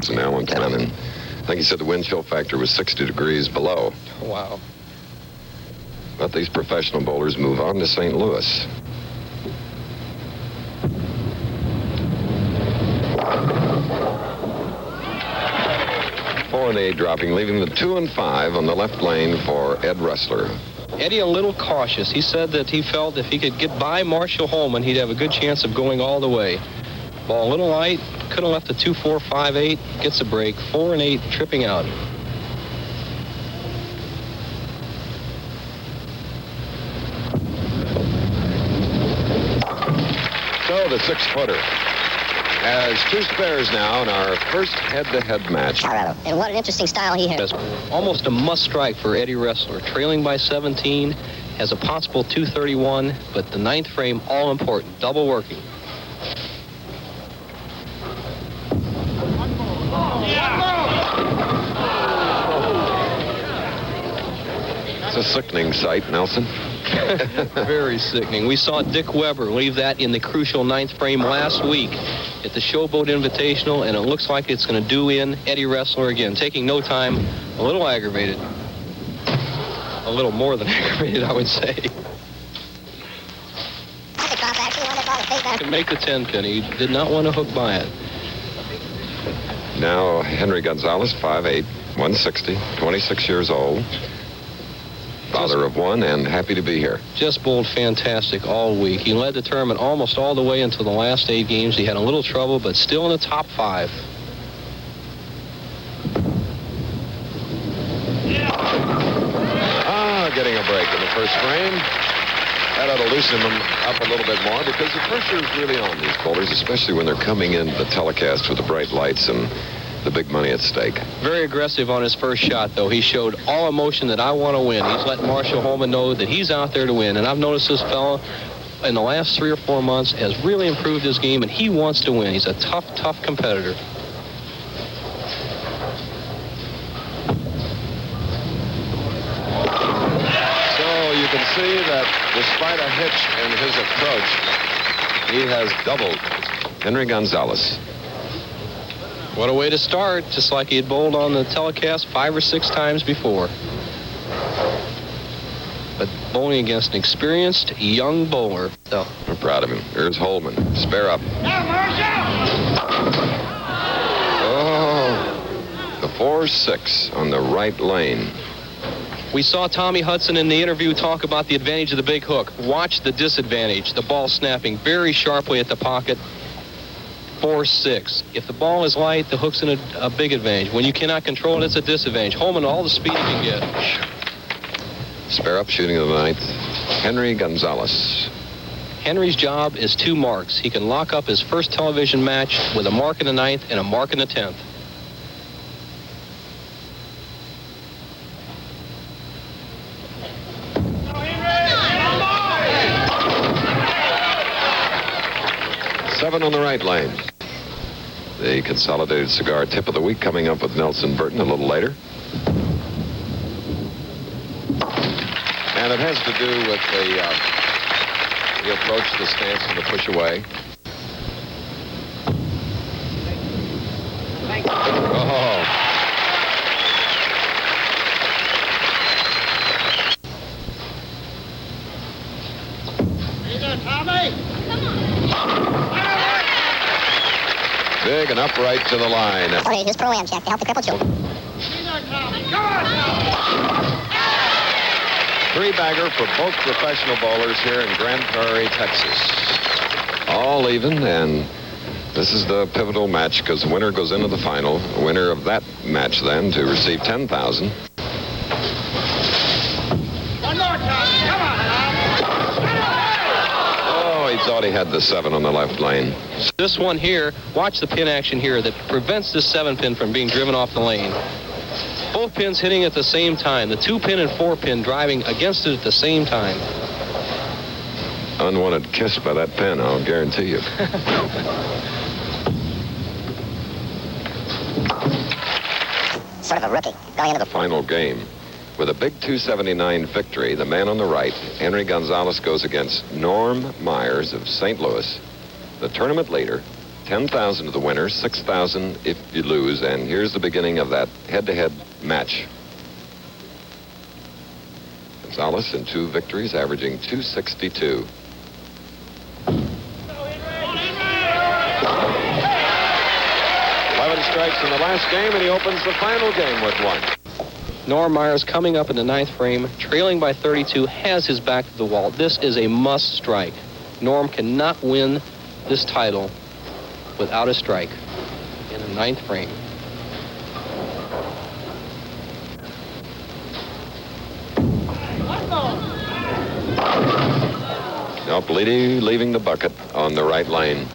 And Allen down, and I think he said the wind chill factor was 60 degrees below. Wow. But these professional bowlers move on to St. Louis. Four and 8 dropping, leaving the 2 and 5 on the left lane for Ed Ressler. Eddie a little cautious. He said that he felt if he could get by Marshall Holman, he'd have a good chance of going all the way. Ball a little light, could have left a 2-4, 5-8, gets a break, 4 and 8, tripping out. So the 6-footer has 2 spares now in our first head-to-head match. And what an interesting style he has. Almost a must strike for Eddie Ressler. Trailing by 17, has a possible 231, but the 9th frame all important, double working. It's a sickening sight, Nelson. Very sickening. We saw Dick Weber leave that in the crucial 9th frame last week at the Showboat Invitational, and it looks like it's going to do in Eddie Ressler again, taking no time, a little aggravated. A little more than aggravated, I would say. To make the 10-pin, he did not want to hook by it. Now Henry Gonzalez, 5'8", 160, 26 years old. Father of one, and happy to be here. Just bowled fantastic all week. He led the tournament almost all the way until the last 8 games. He had a little trouble, but still in the top 5. Getting a break in the first frame. That ought to loosen them up a little bit more, because the pressure is really on these bowlers, especially when they're coming into the telecast with the bright lights and the big money at stake. Very aggressive on his first shot, though. He showed all emotion that I want to win. He's let Marshall Holman know that he's out there to win. And I've noticed this fella in the last 3 or 4 months has really improved his game, and he wants to win. He's a tough, tough competitor. So you can see that despite a hitch in his approach, he has doubled Henry Gonzalez. What a way to start, just like he had bowled on the telecast 5 or 6 times before. But bowling against an experienced young bowler. So. We're proud of him. Here's Holman. Spare up. Oh, the 4-6 on the right lane. We saw Tommy Hudson in the interview talk about the advantage of the big hook. Watch the disadvantage. The ball snapping very sharply at the pocket. 4-6. If the ball is light, the hook's in a big advantage. When you cannot control it, it's a disadvantage. Holman, all the speed he can get. Spare up, shooting of the 9th. Henry Gonzalez. Henry's job is 2 marks. He can lock up his first television match with a mark in the 9th and a mark in the 10th. Seven on the right lane. The consolidated cigar tip of the week coming up with Nelson Burton a little later. And it has to do with the approach, the stance, and the push away. Oh. Hey there, Tommy. Big and upright to the line. Okay, his pro-am check to help the crippled children. Three-bagger for both professional bowlers here in Grand Prairie, Texas. All even, and this is the pivotal match because the winner goes into the final. The winner of that match then to receive $10,000. One more, Tommy. Come on, Oh, he thought he had the 7 on the left lane. This one here, watch the pin action here that prevents this 7-pin from being driven off the lane. Both pins hitting at the same time. The 2-pin and 4-pin driving against it at the same time. Unwanted kiss by that pin, I'll guarantee you. Sort of a rookie going into the Final game. With a big 279 victory, the man on the right, Henry Gonzalez, goes against Norm Meyers of St. Louis, the tournament leader, 10,000 to the winner, 6,000 if you lose. And here's the beginning of that head-to-head match. Gonzalez in 2 victories, averaging 262. 11 strikes in the last game, and he opens the final game with 1. Norm Meyers coming up in the 9th frame, trailing by 32, has his back to the wall. This is a must strike. Norm cannot win this title without a strike in the 9th frame. Nope, leaving the bucket on the right lane.